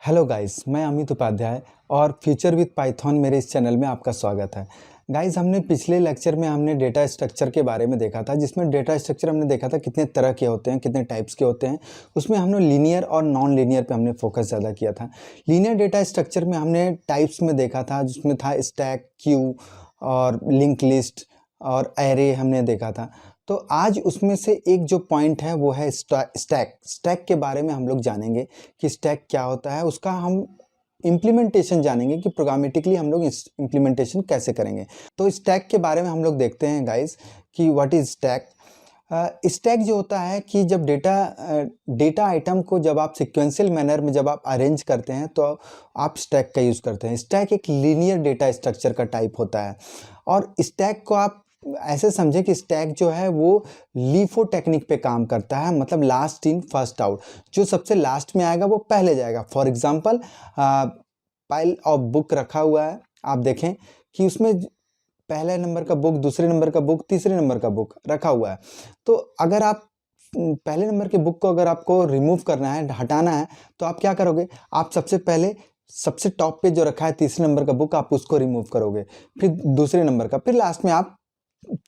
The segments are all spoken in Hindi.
हेलो गाइस, मैं अमित उपाध्याय और फ्यूचर विद पाइथन मेरे इस चैनल में आपका स्वागत है। गाइस, हमने पिछले लेक्चर में हमने डेटा स्ट्रक्चर के बारे में देखा था, जिसमें डेटा स्ट्रक्चर हमने देखा था कितने तरह के होते हैं, कितने टाइप्स के होते हैं। उसमें हमने लीनियर और नॉन लीनियर पे हमने फोकस ज़्यादा किया था। लीनियर डेटा स्ट्रक्चर में हमने टाइप्स में देखा था, जिसमें था स्टैक, क्यू और लिंक लिस्ट और एरे हमने देखा था। तो आज उसमें से एक जो पॉइंट है वो है स्टैक के बारे में हम लोग जानेंगे कि स्टैक क्या होता है, उसका हम इम्प्लीमेंटेशन जानेंगे कि प्रोग्रामेटिकली हम लोग इस इम्प्लीमेंटेशन कैसे करेंगे। तो स्टैक के बारे में हम लोग देखते हैं गाइस कि व्हाट इज स्टैक। स्टैक जो होता है कि जब डेटा आइटम को जब आप सिक्वेंशियल मैनर में जब आप अरेंज करते हैं तो आप स्टैक का यूज़ करते हैं। स्टैक एक लीनियर डेटा स्ट्रक्चर का टाइप होता है और स्टैक को आप ऐसे समझे कि स्टैक जो है वो लीफो टेक्निक पे काम करता है, मतलब लास्ट इन फर्स्ट आउट। जो सबसे लास्ट में आएगा वो पहले जाएगा। For example, pile of book रखा हुआ है, आप देखें कि उसमें पहले नंबर का बुक, दूसरे नंबर का बुक, तीसरे नंबर का बुक रखा हुआ है। तो अगर आप पहले नंबर के बुक को अगर आपको रिमूव करना है, हटाना है, तो आप क्या करोगे? आप सबसे पहले सबसे टॉप पे जो रखा है तीसरे नंबर का बुक, आप उसको रिमूव करोगे, फिर दूसरे नंबर का, फिर लास्ट में आप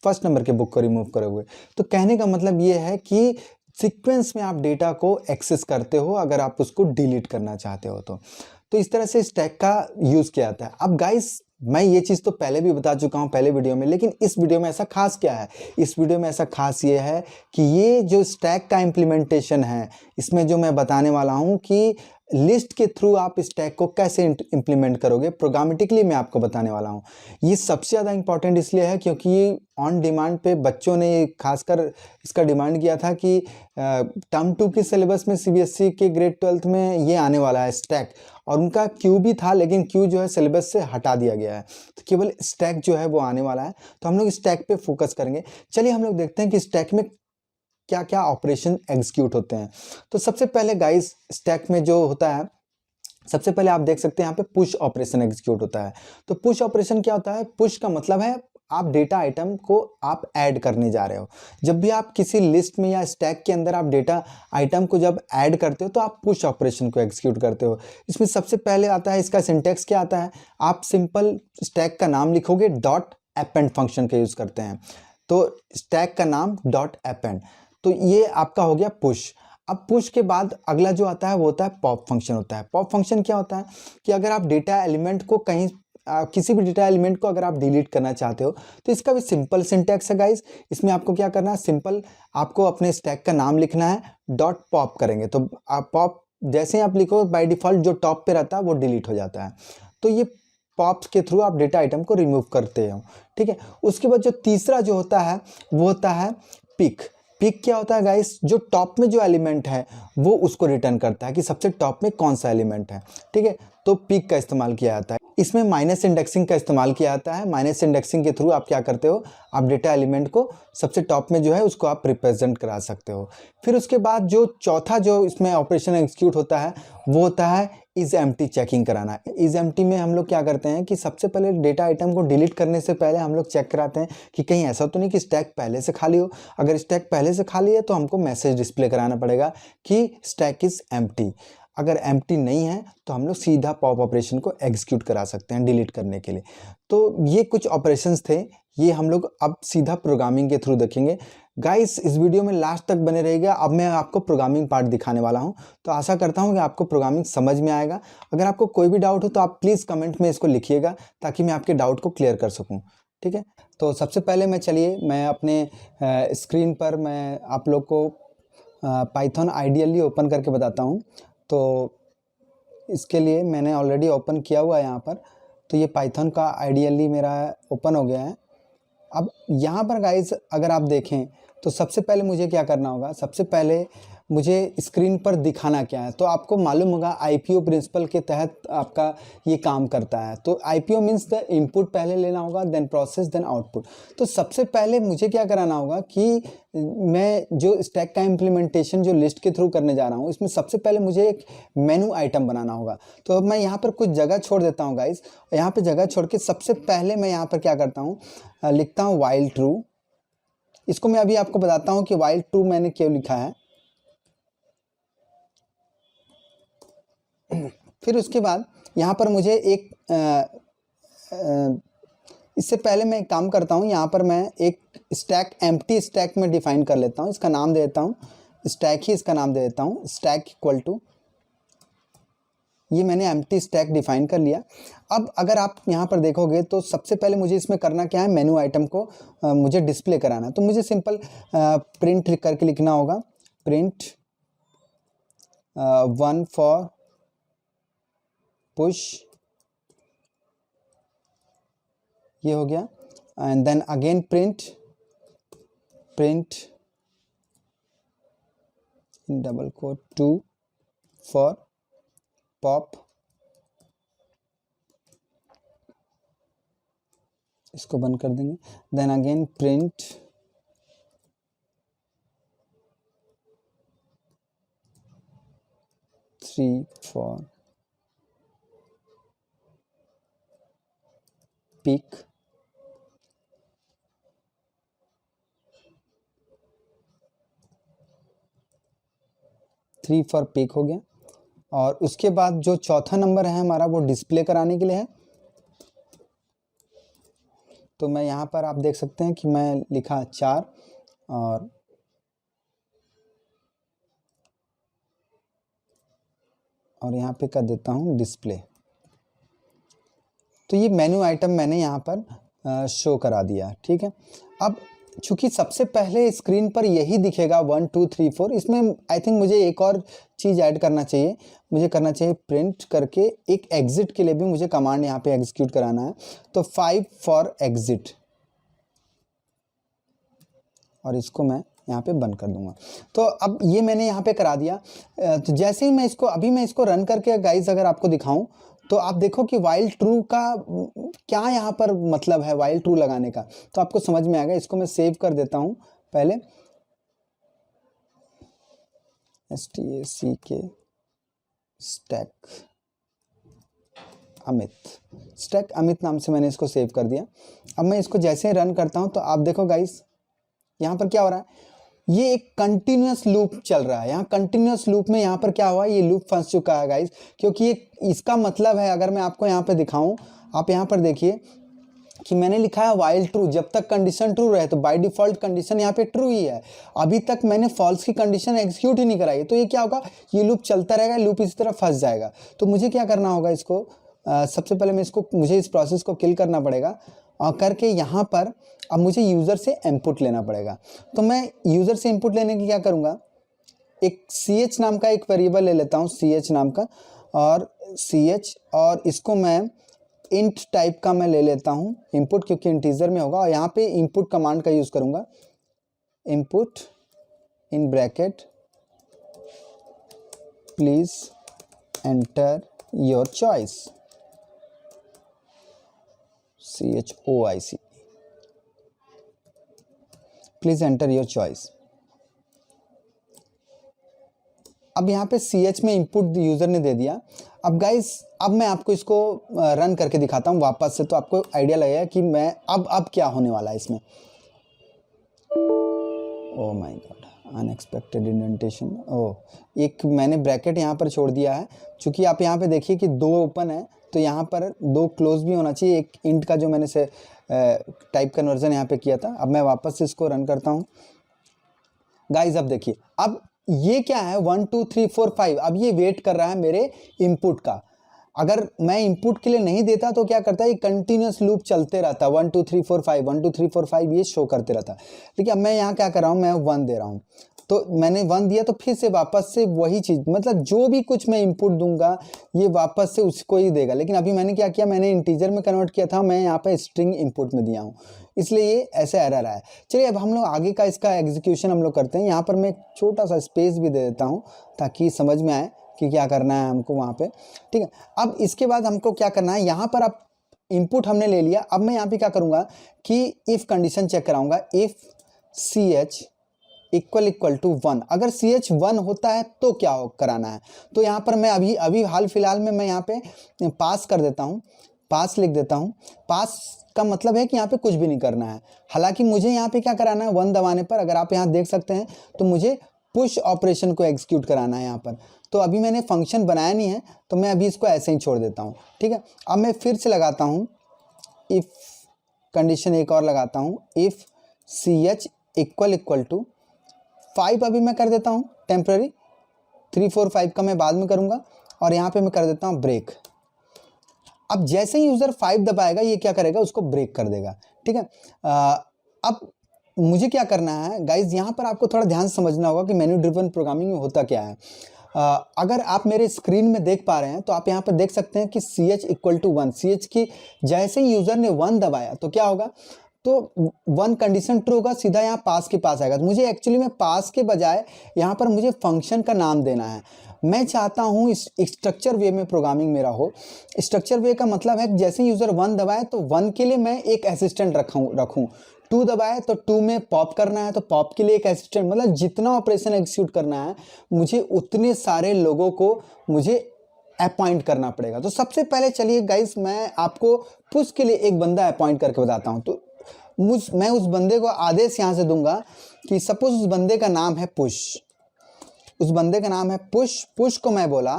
फर्स्ट नंबर के बुक को रिमूव करोगे। तो कहने का मतलब ये है कि सीक्वेंस में आप डेटा को एक्सेस करते हो अगर आप उसको डिलीट करना चाहते हो तो इस तरह से स्टैक का यूज़ किया जाता है। अब गाइस, मैं ये चीज़ तो पहले भी बता चुका हूँ पहले वीडियो में, लेकिन इस वीडियो में ऐसा खास क्या है? इस वीडियो में ऐसा खास ये है कि ये जो स्टैक का इम्प्लीमेंटेशन है, इसमें जो मैं बताने वाला हूँ कि लिस्ट के थ्रू आप स्टैक को कैसे इम्प्लीमेंट करोगे, प्रोग्रामेटिकली मैं आपको बताने वाला हूँ। ये सबसे ज़्यादा इंपॉर्टेंट इसलिए है क्योंकि ये ऑन डिमांड पे बच्चों ने खासकर इसका डिमांड किया था कि टर्म 2 की सिलेबस में सीबीएसई के ग्रेड 12th में ये आने वाला है स्टैक, और उनका क्यू भी था, लेकिन क्यू जो है सिलेबस से हटा दिया गया है, तो केवल स्टैक जो है वो आने वाला है। तो हम लोग स्टैक पे फोकस करेंगे। चलिए हम लोग देखते हैं कि स्टैक में क्या क्या ऑपरेशन एग्जीक्यूट होते हैं। तो सबसे पहले गाइस, स्टैक में जो होता है, सबसे पहले आप देख सकते हैं यहाँ पे पुश ऑपरेशन एग्जीक्यूट होता है। तो पुश ऑपरेशन क्या होता है? पुश का मतलब है आप डेटा आइटम को आप ऐड करने जा रहे हो। जब भी आप किसी लिस्ट में या स्टैक के अंदर आप डेटा आइटम को जब ऐड करते हो तो आप पुश ऑपरेशन को एग्जीक्यूट करते हो। इसमें सबसे पहले आता है, इसका सिंटेक्स क्या आता है? आप सिंपल स्टैक का नाम लिखोगे, डॉट अपेंड फंक्शन का यूज करते हैं। तो स्टैक का नाम डॉट अपेंड, तो ये आपका हो गया पुश। अब पुश के बाद अगला जो आता है वो होता है पॉप फंक्शन होता है। पॉप फंक्शन क्या होता है कि अगर आप डेटा एलिमेंट को कहीं किसी भी डेटा एलिमेंट को अगर आप डिलीट करना चाहते हो तो इसका भी सिंपल सिंटैक्स है गाइस। इसमें आपको क्या करना है? सिंपल आपको अपने स्टैक का नाम लिखना है, डॉट पॉप करेंगे तो आप पॉप जैसे ही आप लिखो बाय डिफॉल्ट जो टॉप पे रहता है वो डिलीट हो जाता है। तो ये पॉप्स के थ्रू आप डेटा आइटम को रिमूव करते हो, ठीक है। उसके बाद जो तीसरा जो होता है वो होता है पिक। पिक क्या होता है गाइस? जो टॉप में जो एलिमेंट है वो उसको रिटर्न करता है कि सबसे टॉप में कौन सा एलिमेंट है, ठीक है। तो पिक का इस्तेमाल किया जाता है। इसमें माइनस इंडेक्सिंग का इस्तेमाल किया जाता है। माइनस इंडेक्सिंग के थ्रू आप क्या करते हो? आप डेटा एलिमेंट को सबसे टॉप में जो है उसको आप रिप्रेजेंट करा सकते हो। फिर उसके बाद जो चौथा जो इसमें ऑपरेशन एग्जीक्यूट होता है वो होता है इज एम्प्टी चेकिंग कराना। इज एम्प्टी में हम लोग क्या करते हैं कि सबसे पहले डेटा आइटम को डिलीट करने से पहले हम लोग चेक कराते हैं कि कहीं ऐसा तो नहीं कि स्टैक पहले से खाली हो। अगर स्टैक पहले से खाली है तो हमको मैसेज डिस्प्ले कराना पड़ेगा कि स्टैक इज एम्प्टी। अगर एम्प्टी नहीं है तो हम लोग सीधा पॉप ऑपरेशन को एग्जीक्यूट करा सकते हैं डिलीट करने के लिए। तो ये कुछ ऑपरेशंस थे, ये हम लोग अब सीधा प्रोग्रामिंग के थ्रू देखेंगे। गाइस, इस वीडियो में लास्ट तक बने रहिएगा। अब मैं आपको प्रोग्रामिंग पार्ट दिखाने वाला हूं, तो आशा करता हूं कि आपको प्रोग्रामिंग समझ में आएगा। अगर आपको कोई भी डाउट हो तो आप प्लीज़ कमेंट में इसको लिखिएगा ताकि मैं आपके डाउट को क्लियर कर सकूं, ठीक है। तो सबसे पहले मैं अपने स्क्रीन पर मैं आप लोग को पाइथन आइडियली ओपन करके बताता हूँ। तो इसके लिए मैंने ऑलरेडी ओपन किया हुआ है यहाँ पर। तो ये पाइथन का आइडियली मेरा ओपन हो गया है। अब यहाँ पर गाइस अगर आप देखें तो सबसे पहले मुझे क्या करना होगा? सबसे पहले मुझे स्क्रीन पर दिखाना क्या है? तो आपको मालूम होगा आईपीओ प्रिंसिपल के तहत आपका ये काम करता है। तो आईपीओ मीन्स द इनपुट पहले लेना होगा, देन प्रोसेस, देन आउटपुट। तो सबसे पहले मुझे क्या कराना होगा कि मैं जो स्टैक का इम्प्लीमेंटेशन जो लिस्ट के थ्रू करने जा रहा हूँ, इसमें सबसे पहले मुझे एक मेनू आइटम बनाना होगा। तो अब मैं यहाँ पर कुछ जगह छोड़ देता हूँ गाइस। यहाँ पर जगह छोड़ के सबसे पहले मैं यहाँ पर क्या करता हूँ, लिखता हूँ वाइल ट्रू। इसको मैं अभी आपको बताता हूँ कि वाइल ट्रू मैंने क्यों लिखा है। फिर उसके बाद यहाँ पर मुझे एक इससे पहले मैं एक काम करता हूँ, यहाँ पर मैं एक स्टैक एम्प्टी स्टैक में डिफाइन कर लेता हूँ। इसका नाम दे देता हूँ स्टैक ही, इसका नाम दे देता हूँ स्टैक इक्वल टू, ये मैंने एम्प्टी स्टैक डिफाइन कर लिया। अब अगर आप यहाँ पर देखोगे तो सबसे पहले मुझे इसमें करना क्या है, मेनू आइटम को मुझे डिस्प्ले कराना। तो मुझे सिंपल प्रिंट करके लिखना होगा, प्रिंट 1 फॉर पुश, ये हो गया। And then again print double quote 2 for pop, इसको बंद कर देंगे। Then again print 3 for pick, three for pick हो गया। और उसके बाद जो चौथा नंबर है हमारा वो डिस्प्ले कराने के लिए है। तो मैं यहाँ पर आप देख सकते हैं कि मैं लिखा 4 और यहाँ पे कर देता हूँ डिस्प्ले। तो ये मेन्यू आइटम मैंने यहाँ पर शो करा दिया, ठीक है। अब चूंकि सबसे पहले स्क्रीन पर यही दिखेगा 1 2 3 4, इसमें आई थिंक मुझे एक और चीज़ ऐड करना चाहिए। मुझे करना चाहिए प्रिंट करके एक एग्जिट के लिए भी मुझे कमांड यहाँ पे एग्जीक्यूट कराना है। तो 5 फॉर एग्जिट, और इसको मैं यहाँ पे बंद कर दूंगा। तो अब ये मैंने यहाँ पे करा दिया। तो जैसे ही मैं इसको रन करके गाइस अगर आपको दिखाऊं तो आप देखो कि वाइल ट्रू का क्या यहाँ पर मतलब है, वाइल ट्रू लगाने का, तो आपको समझ में आएगा। इसको मैं सेव कर देता हूँ पहले, STACK स्टैक अमित नाम से मैंने इसको सेव कर दिया। अब मैं इसको जैसे ही रन करता हूँ तो आप देखो गाइस यहाँ पर क्या हो रहा है, ये एक कंटिन्यूअस लूप चल रहा है। यहाँ कंटिन्यूअस लूप में यहाँ पर क्या हुआ, ये लूप फंस चुका है गाइस, क्योंकि ये इसका मतलब है, अगर मैं आपको यहाँ पे दिखाऊं, आप यहाँ पर देखिए कि मैंने लिखा है वाइल ट्रू, जब तक कंडीशन ट्रू रहे। तो बाय डिफॉल्ट कंडीशन यहाँ पे ट्रू ही है, अभी तक मैंने फॉल्स की कंडीशन एग्जीक्यूट ही नहीं कराई। तो ये क्या होगा, ये लूप चलता रहेगा, लूप इसी तरह फंस जाएगा। तो मुझे क्या करना होगा, इसको सबसे पहले मुझे इस प्रोसेस को किल करना पड़ेगा, और करके यहाँ पर अब मुझे यूज़र से इनपुट लेना पड़ेगा। तो मैं यूज़र से इनपुट लेने की क्या करूँगा, एक ch नाम का एक वेरिएबल ले लेता हूँ, ch नाम का, और ch, और इसको मैं इंट टाइप का मैं ले लेता हूँ इनपुट, क्योंकि इंटीजर में होगा। और यहाँ पे इनपुट कमांड का यूज़ करूँगा, input in bracket please enter your choice, CHOIC, please enter your choice. अब यहाँ पे CH में इनपुट यूजर ने दे दिया। अब गाइस अब मैं आपको इसको रन करके दिखाता हूँ वापस से, तो आपको आइडिया लगेगा कि मैं अब क्या होने वाला है इसमें। Oh my God, unexpected indentation. Oh, एक मैंने ब्रैकेट यहाँ पर छोड़ दिया है, चूंकि आप यहाँ पे देखिए कि 2 ओपन है, तो यहाँ पर 2 क्लोज भी होना चाहिए। एक इंट का जो मैंने से टाइप कन्वर्जन यहाँ पे किया था। अब मैं वापस से इसको रन करता हूँ गाइज। अब देखिए, अब ये क्या है, 1 2 3 4 5, अब ये वेट कर रहा है मेरे इनपुट का। अगर मैं इनपुट के लिए नहीं देता तो क्या करता है, ये कंटिन्यूस लूप चलते रहता, 1 2 3 4 5 1 2 3 4 5 ये शो करते रहता। ठीक है, अब मैं यहाँ क्या कर रहा हूँ, मैं 1 दे रहा हूँ। तो मैंने 1 दिया, तो फिर से वापस से वही चीज़, मतलब जो भी कुछ मैं इनपुट दूंगा ये वापस से उसको ही देगा। लेकिन अभी मैंने क्या किया, मैंने इंटीजर में कन्वर्ट किया था, मैं यहाँ पे स्ट्रिंग इनपुट में दिया हूँ, इसलिए ये ऐसे एरर आया। चलिए अब हम लोग आगे का इसका एग्जीक्यूशन हम लोग करते हैं। यहाँ पर मैं एक छोटा सा स्पेस भी दे देता हूँ ताकि समझ में आए कि क्या करना है हमको वहाँ पे। ठीक है, अब इसके बाद हमको क्या करना है, यहाँ पर अब इनपुट हमने ले लिया। अब मैं यहाँ पे क्या करूँगा कि इफ़ कंडीशन चेक कराऊँगा, इफ़ CH इक्वल टू 1, अगर CH 1 होता है तो क्या कराना है। तो यहाँ पर मैं अभी हाल फिलहाल में मैं यहाँ पे पास कर देता हूँ, पास लिख देता हूँ। पास का मतलब है कि यहाँ पे कुछ भी नहीं करना है। हालांकि मुझे यहाँ पे क्या कराना है, 1 दबाने पर, अगर आप यहाँ देख सकते हैं, तो मुझे पुश ऑपरेशन को एग्जीक्यूट कराना है यहाँ पर। तो अभी मैंने फंक्शन बनाया नहीं है, तो मैं अभी इसको ऐसे ही छोड़ देता हूँ। ठीक है, अब मैं फिर से लगाता हूँ इफ़ कंडीशन, एक और लगाता हूँ, इफ़ ch इक्वल टू 5 अभी मैं कर देता हूँ टेम्प्रेरी, 3 4 5 का मैं बाद में करूँगा, और यहाँ पे मैं कर देता हूँ ब्रेक। अब जैसे ही यूज़र 5 दबाएगा ये क्या करेगा, उसको ब्रेक कर देगा। ठीक है, अब मुझे क्या करना है गाइज, यहाँ पर आपको थोड़ा ध्यान से समझना होगा कि मेन्यू ड्रिवन प्रोग्रामिंग में होता क्या है। अगर आप मेरे स्क्रीन में देख पा रहे हैं तो आप यहाँ पर देख सकते हैं कि ch इक्वल टू 1, ch की जैसे ही यूज़र ने 1 दबाया तो क्या होगा, तो 1 कंडीशन ट्रू होगा, सीधा यहाँ पास के पास आएगा। तो मुझे एक्चुअली में पास के बजाय यहाँ पर मुझे फंक्शन का नाम देना है। मैं चाहता हूँ इस स्ट्रक्चर वे में प्रोग्रामिंग मेरा हो। स्ट्रक्चर वे का मतलब है कि जैसे ही यूज़र 1 दबाए तो 1 के लिए मैं एक असिस्टेंट रखूँ, 2 दबाए तो 2 में पॉप करना है तो पॉप के लिए एक असिस्टेंट, मतलब जितना ऑपरेशन एग्जीक्यूट करना है मुझे उतने सारे लोगों को मुझे अपॉइंट करना पड़ेगा। तो सबसे पहले चलिए गाइस, मैं आपको पुश के लिए एक बंदा अपॉइंट करके बताता हूँ। तो मैं उस बंदे को आदेश यहाँ से दूंगा कि सपोज उस बंदे का नाम है पुश, उस बंदे का नाम है पुश। पुश को मैं बोला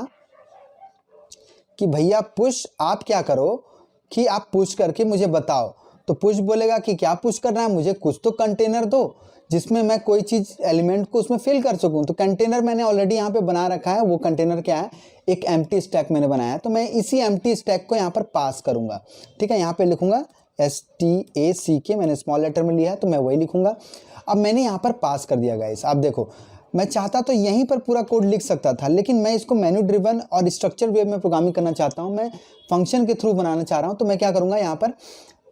कि भैया पुश आप क्या करो कि आप पुश करके मुझे बताओ। तो पुश बोलेगा कि क्या पुश करना है, मुझे कुछ तो कंटेनर दो जिसमें मैं कोई चीज़ एलिमेंट को उसमें फिल कर सकूं। तो कंटेनर मैंने ऑलरेडी यहाँ पे बना रखा है। वो कंटेनर क्या है, एक एम्प्टी स्टैक मैंने बनाया है, तो मैं इसी एम्प्टी स्टैक को यहाँ पर पास करूँगा। ठीक है, यहाँ पे लिखूँगा STACK, मैंने स्मॉल लेटर में लिया है तो मैं वही लिखूँगा। अब मैंने यहाँ पर पास कर दिया गाइस। आप देखो, मैं चाहता तो यहीं पर पूरा कोड लिख सकता था, लेकिन मैं इसको मेन्यू ड्रिवन और स्ट्रक्चर वे में प्रोग्रामिंग करना चाहता हूँ, मैं फंक्शन के थ्रू बनाना चाह रहा हूँ। तो मैं क्या करूँगा, यहाँ पर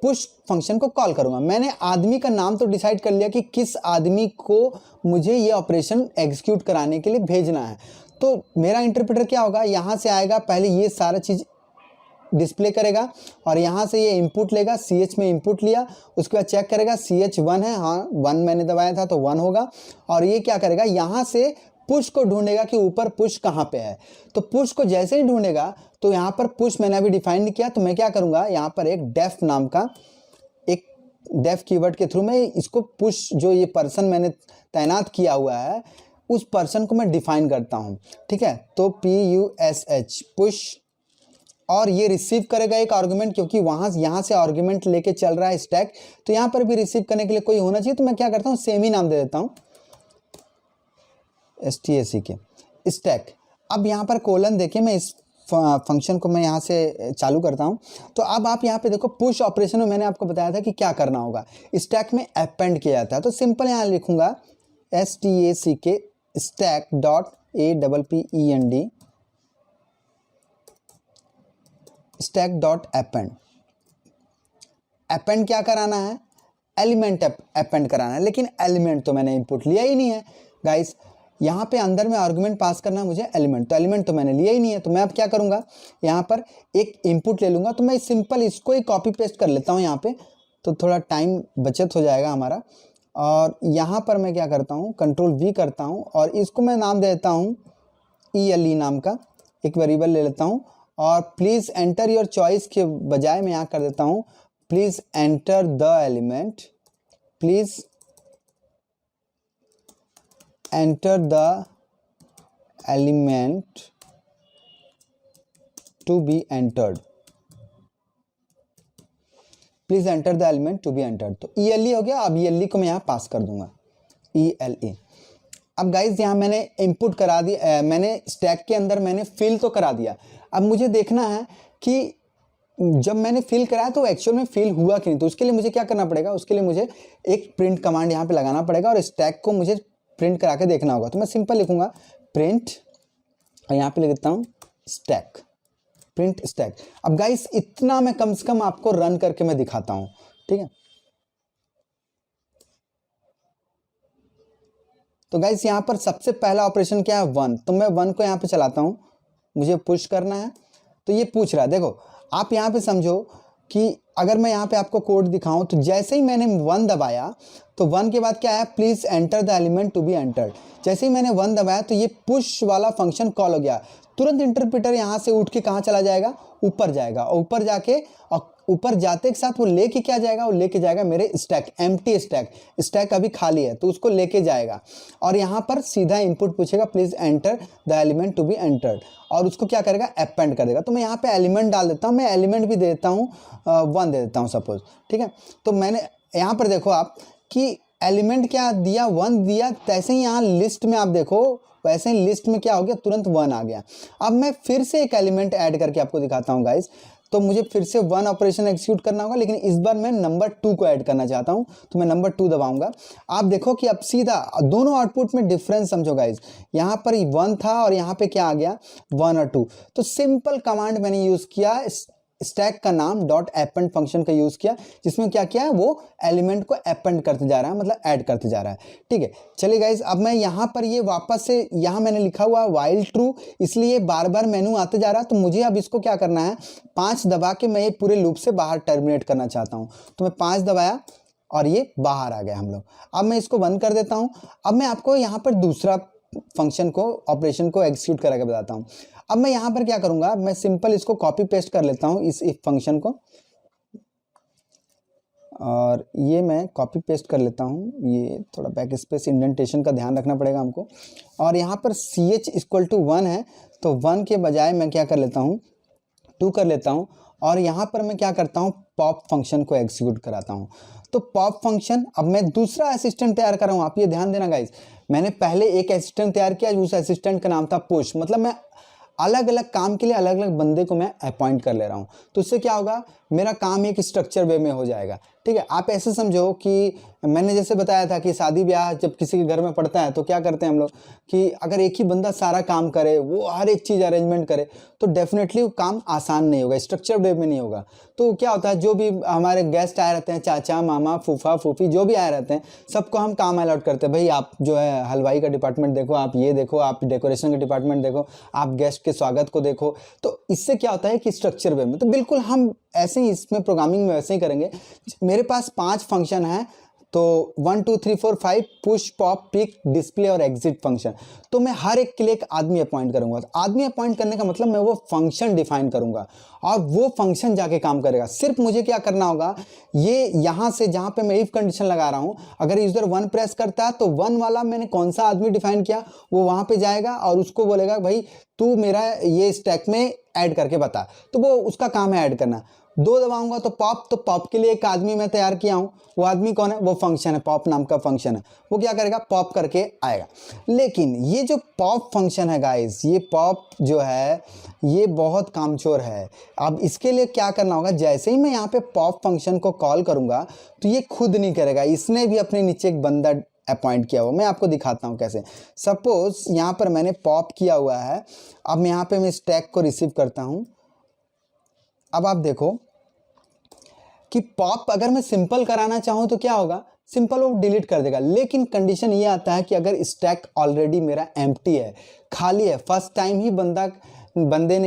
पुश फंक्शन को कॉल करूँगा। मैंने आदमी का नाम तो डिसाइड कर लिया कि किस आदमी को मुझे ये ऑपरेशन एग्जीक्यूट कराने के लिए भेजना है। तो मेरा इंटरप्रेटर क्या होगा, यहाँ से आएगा, पहले ये सारा चीज़ डिस्प्ले करेगा और यहाँ से ये इनपुट लेगा, CH में इनपुट लिया, उसके बाद चेक करेगा CH 1 है, हाँ 1 मैंने दबाया था तो 1 होगा। और ये क्या करेगा, यहाँ से पुश को ढूंढेगा कि ऊपर पुश कहाँ पे है। तो पुश को जैसे ही ढूंढेगा तो यहाँ पर पुश मैंने अभी डिफाइन नहीं किया, तो मैं क्या करूँगा, यहाँ पर एक डेफ नाम का एक डेफ कीवर्ड के थ्रू मैं इसको पुश, जो ये पर्सन मैंने तैनात किया हुआ है उस पर्सन को मैं डिफाइन करता हूँ। ठीक है, तो PUSH पुश, और ये रिसीव करेगा एक आर्गुमेंट, क्योंकि यहाँ से आर्गुमेंट लेके चल रहा है स्टैक, तो यहाँ पर भी रिसीव करने के लिए कोई होना चाहिए। तो मैं क्या करता हूँ, सेम ही नाम दे देता हूँ, STACK स्टैक। अब यहाँ पर कोलन देके मैं इस फंक्शन को मैं यहाँ से चालू करता हूँ। तो अब आप यहाँ पे देखो, पुश ऑपरेशन में मैंने आपको बताया था कि क्या करना होगा, स्टैक में अपेंड किया जाता है। तो सिंपल यहाँ लिखूँगा STACK stack dot APPEND stack dot append. Append क्या कराना है, एलिमेंट अपेंड कराना है, लेकिन एलिमेंट तो मैंने इनपुट लिया ही नहीं है गाइस। यहाँ पे अंदर में आर्गुमेंट पास करना है मुझे एलिमेंट, तो एलिमेंट तो मैंने लिया ही नहीं है। तो मैं अब क्या करूँगा, यहाँ पर एक इनपुट ले लूँगा। तो मैं सिंपल इसको ही कॉपी पेस्ट कर लेता हूँ यहाँ पे, तो थोड़ा टाइम बचत हो जाएगा हमारा। और यहाँ पर मैं क्या करता हूँ, Ctrl+V करता हूँ और इसको मैं नाम दे देता हूँ ELE नाम का एक वेरिएबल ले लेता हूँ। और प्लीज़ एंटर योर चॉइस के बजाय मैं यहाँ कर देता हूँ please enter the element, please enter the element to be entered, please enter the element to be entered. तो ELE हो गया। अब ELE को मैं यहाँ पास कर दूंगा, ELE। अब गाइज यहाँ मैंने इनपुट करा दिया, मैंने स्टैक के अंदर मैंने फिल तो करा दिया। अब मुझे देखना है कि जब मैंने फिल कराया तो एक्चुअल में फिल हुआ कि नहीं। तो उसके लिए मुझे क्या करना पड़ेगा, उसके लिए मुझे एक प्रिंट कमांड यहाँ पे लगाना पड़ेगा और स्टैक को मुझे प्रिंट करा के देखना होगा। तो मैं सिंपल लिखूंगा प्रिंट, और यहाँ पे लिख देता हूँ स्टैक, प्रिंट स्टैक। अब गाइस इतना मैं कम से कम आपको रन करके मैं दिखाता हूँ, ठीक है। तो गाइस यहाँ पर सबसे पहला ऑपरेशन क्या है, 1। तो मैं 1 को यहाँ पे चलाता हूँ, मुझे पुश करना है। तो ये पूछ रहा है, देखो आप यहाँ पे समझो कि अगर मैं यहाँ पे आपको कोड दिखाऊं तो जैसे ही मैंने 1 दबाया तो 1 के बाद क्या है, please enter the element to be entered. जैसे ही मैंने 1 दबाया तो ये पुश वाला फंक्शन कॉल हो गया। तुरंत इंटरप्रेटर यहाँ से उठ के कहाँ चला जाएगा, ऊपर जाएगा और ऊपर जाके और ऊपर जाते के साथ वो लेके क्या जाएगा, वो लेके जाएगा मेरे स्टैक, एम्प्टी स्टैक, स्टैक अभी खाली है तो उसको लेके जाएगा और यहाँ पर सीधा इनपुट पूछेगा please enter the element to be entered, और उसको क्या करेगा, अपेंड कर देगा। तो मैं यहाँ पे एलिमेंट डाल देता हूँ, मैं एलिमेंट भी दे देता हूँ 1 दे देता हूँ सपोज, ठीक है। तो मैंने यहाँ पर देखो आप कि एलिमेंट क्या दिया, 1 दिया, तैसे ही यहाँ लिस्ट में आप देखो वैसे ही लिस्ट में क्या हो गया, तुरंत 1 आ गया। अब मैं फिर से एक एलिमेंट ऐड करके आपको दिखाता हूँ गाइस। तो मुझे फिर से 1 ऑपरेशन एग्जीक्यूट करना होगा, लेकिन इस बार मैं नंबर 2 को ऐड करना चाहता हूँ, तो मैं नंबर 2 दबाऊंगा। आप देखो कि अब सीधा दोनों आउटपुट में डिफरेंस समझो गाइस, यहाँ पर 1 था और यहाँ पे क्या आ गया, 1 और 2। तो सिंपल कमांड मैंने यूज किया, स्टैक का नाम डॉट अपेंड फंक्शन का यूज किया, जिसमें क्या किया है, वो एलिमेंट को अपेंड करते जा रहा है, मतलब ऐड करते जा रहा है, ठीक है। चलिए गाइज, अब मैं यहाँ पर ये वापस से यहाँ मैंने लिखा हुआ व्हाइल ट्रू, इसलिए बार बार मेनू आते जा रहा है। तो मुझे अब इसको क्या करना है, 5 दबा के मैं ये पूरे लूप से बाहर टर्मिनेट करना चाहता हूँ। तो मैं 5 दबाया और ये बाहर आ गया हम लोग। अब मैं इसको बंद कर देता हूँ। अब मैं आपको यहाँ पर दूसरा फंक्शन को, ऑपरेशन को एग्जीक्यूट करा के बताता हूँ। अब मैं यहाँ पर क्या करूँगा, मैं सिंपल इसको कॉपी पेस्ट कर लेता हूँ इस इफ फंक्शन को, और ये मैं कॉपी पेस्ट कर लेता हूँ। ये थोड़ा बैक स्पेस इंडेंटेशन का ध्यान रखना पड़ेगा हमको। और यहाँ पर ch इक्वल टू 1 है, तो 1 के बजाय मैं क्या कर लेता हूँ, 2 कर लेता हूँ। और यहाँ पर मैं क्या करता हूँ, पॉप फंक्शन को एग्जीक्यूट कराता हूँ। तो पॉप फंक्शन, अब मैं दूसरा असिस्टेंट तैयार कर रहा हूँ। आप ये ध्यान देना गाइस, मैंने पहले एक असिस्टेंट तैयार किया, उस असिस्टेंट का नाम था पुश, मतलब मैं अलग अलग काम के लिए अलग अलग बंदे को मैं अपॉइंट कर ले रहा हूँ। तो उससे क्या होगा, मेरा काम एक स्ट्रक्चर वे में हो जाएगा, ठीक है। आप ऐसे समझो कि मैंने जैसे बताया था कि शादी ब्याह जब किसी के घर में पड़ता है तो क्या करते हैं हम लोग, कि अगर एक ही बंदा सारा काम करे, वो हर एक चीज़ अरेंजमेंट करे, तो डेफिनेटली वो काम आसान नहीं होगा, स्ट्रक्चर वे में नहीं होगा। तो क्या होता है, जो भी हमारे गेस्ट आए रहते हैं, चाचा मामा फूफा फूफी जो भी आए रहते हैं, सबको हम काम अलॉट करते हैं। भाई आप जो है हलवाई का डिपार्टमेंट देखो, आप ये देखो, आप डेकोरेशन का डिपार्टमेंट देखो, आप गेस्ट के स्वागत को देखो। तो इससे क्या होता है कि स्ट्रक्चर वे में, तो बिल्कुल हम ऐसे ही इसमें प्रोग्रामिंग में वैसे ही करेंगे। मेरे पास 5 फंक्शन है, तो 1 2 3 4 5 पुश पॉप पिक डिस्प्ले और एग्जिट फंक्शन। तो मैं हर एक के लिए एक आदमी अपॉइंट करूंगा। तो आदमी अपॉइंट करने का मतलब मैं वो फंक्शन डिफाइन करूंगा और वो फंक्शन जाके काम करेगा। सिर्फ मुझे क्या करना होगा, ये यहाँ से जहाँ पे मैं इफ कंडीशन लगा रहा हूँ, अगर यूजर 1 प्रेस करता है तो 1 वाला मैंने कौन सा आदमी डिफाइन किया, वो वहाँ पे जाएगा और उसको बोलेगा भाई तू मेरा ये स्टैक में ऐड करके बता, तो वो उसका काम है ऐड करना। 2 दबाऊंगा तो पॉप के लिए एक आदमी मैं तैयार किया हूं। वो आदमी कौन है, वो फंक्शन है, पॉप नाम का फंक्शन है। वो क्या करेगा, पॉप करके आएगा। लेकिन ये जो पॉप फंक्शन है गाइस, ये पॉप जो है ये बहुत कामचोर है। अब इसके लिए क्या करना होगा, जैसे ही मैं यहाँ पे पॉप फंक्शन को कॉल करूंगा तो ये खुद नहीं करेगा, इसने भी अपने नीचे एक बंदा अपॉइंट किया हुआ। मैं आपको दिखाता हूँ कैसे। सपोज यहाँ पर मैंने पॉप किया हुआ है। अब मैं यहाँ पे मैं स्टैक को रिसीव करता हूँ। अब आप देखो कि पॉप अगर मैं सिंपल कराना चाहूँ तो क्या होगा, सिंपल वो डिलीट कर देगा। लेकिन कंडीशन ये आता है कि अगर स्टैक ऑलरेडी मेरा एम्प्टी है, खाली है, फर्स्ट टाइम ही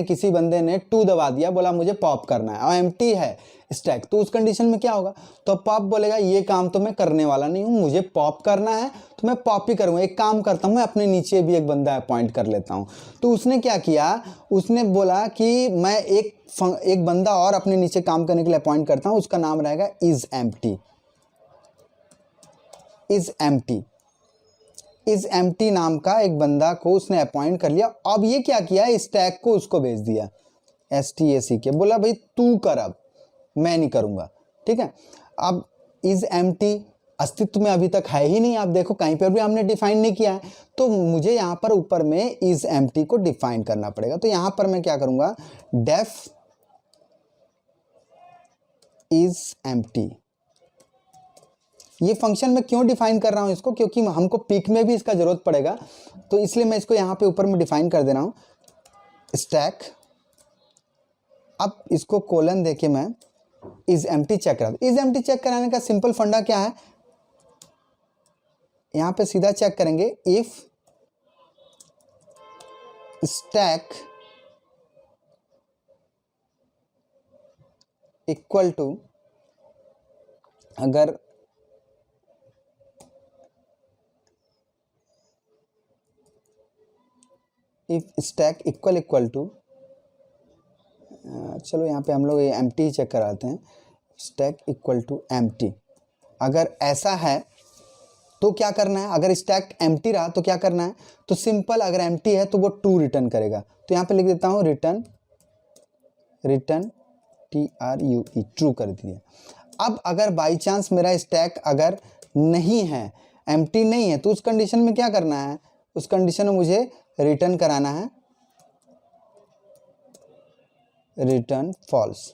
किसी बंदे ने 2 दबा दिया, बोला मुझे पॉप करना है और एम्प्टी है स्टैक, तो उस कंडीशन में क्या होगा, तो पॉप बोलेगा ये काम तो मैं करने वाला नहीं हूँ, मुझे पॉप करना है तो मैं पॉप ही करूँगा। एक काम करता हूँ, मैं अपने नीचे भी एक बंदा अपॉइंट कर लेता हूँ। तो उसने क्या किया, उसने बोला कि मैं एक बंदा और अपने नीचे काम करने के लिए अपॉइंट करता हूँ, उसका नाम रहेगा इज एम्प्टी। इज एम्प्टी नाम का एक बंदा को उसने अपॉइंट कर लिया। अब ये क्या किया, स्टैक को उसको भेज दिया, STAC के, बोला भाई तू कर, अब मैं नहीं करूंगा, ठीक है। अब इज एम्प्टी अस्तित्व में अभी तक है ही नहीं, आप देखो कहीं पर भी हमने डिफाइन नहीं किया है, तो मुझे यहाँ पर ऊपर में इज एम्प्टी को डिफाइन करना पड़ेगा। तो यहाँ पर मैं क्या करूंगा, डेफ इज एम्प्टी। ये फंक्शन मैं क्यों डिफाइन कर रहा हूं इसको, क्योंकि हमको पिक में भी इसका जरूरत पड़ेगा, तो इसलिए मैं इसको यहाँ पे ऊपर में डिफाइन कर दे रहा हूँ स्टैक। अब इसको कोलन देके मैं इज एम्प्टी चेक करा। इज एम्प्टी चेक कराने का सिंपल फंडा क्या है, यहाँ पे सीधा चेक करेंगे, इफ स्टैक इक्वल टू, अगर इफ स्टैक इक्वल टू चलो यहाँ पे हम लोग ये एम्प्टी ही चेक कराते हैं, स्टैक इक्वल टू एम्प्टी। अगर ऐसा है तो क्या करना है, अगर स्टैक एम्प्टी रहा तो क्या करना है, तो सिंपल, अगर एम्प्टी है तो वो ट्रू रिटर्न करेगा। तो यहाँ पे लिख देता हूँ रिटर्न TRUE, ट्रू कर दिया। अब अगर बाई चांस मेरा स्टैक अगर नहीं है, एम्प्टी नहीं है, तो उस कंडीशन में क्या करना है, उस कंडीशन में मुझे रिटर्न कराना है रिटर्न फॉल्स।